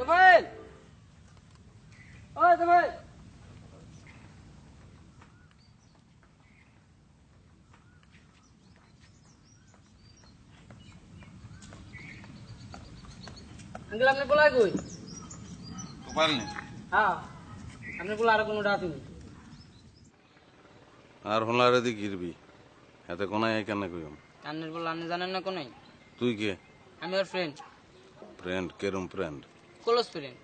তোফাইল, ওই তোফাইল। আঙ্কেল আপনি বলাই কই? তোফাইল নেই হ্যাঁ, আপনি বলে আর কোনোটা আসেনি। আর হলারে দি গিরবি এতে কোনায় কেন কইম আপনার বলে আপনি জানেন না কোনাই? তুই কে? আমি ওর ফ্রেন্ড, ফ্রেন্ড কেরম ফ্রেন্ড? Close friend.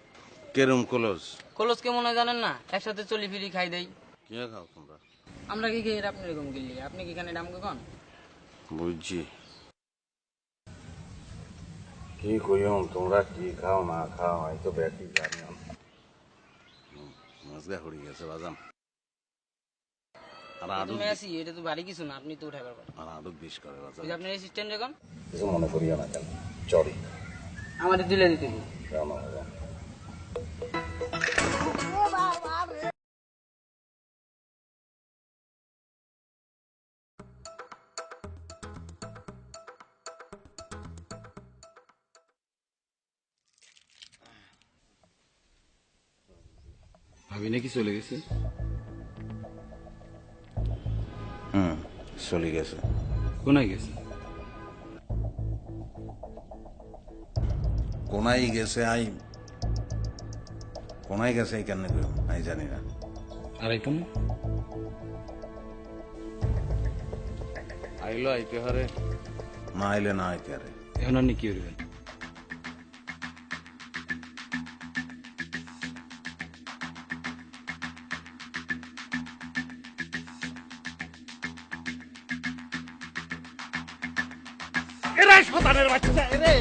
কেরম ক্লোজ? ক্লোজ কে মনে হয় জানেন না? একসাথে চলি ফিরি খাই দেই। কে খাও তোমরা? আমরা কি খেয়ে আপনি এরকম গেলি? আপনি কি খানে আমাকে কন? বুঝছি। কি কইম তোমরা কি খাও না খাও আমি তো ব্যাকি জানি না। মাছগা হড়ি গেছে বাজান। আর আদু তুমি আসি, এটা তো বাড়ি কিছু না, আপনি তো উঠাইবার পারেন। আর আদু বিষ করে বাজান। ওই যে আপনার অ্যাসিস্ট্যান্ট যখন কিছু মনে করিও না কেন চরি আমাদের দিলে দিতে দিন। কেন বাজান? ভাবি নাকি চলে গেছে? চলে গেছে। কোনায় গেছে? কোনায় গেছে আই কোনায় গেছে এই কেন কইম আমি জানি না। আর এখন আইলো আইতে হারে না আইলে না আইতে হারে। এখন আপনি কি করবেন? এরাই শতানের বাচ্চা এরে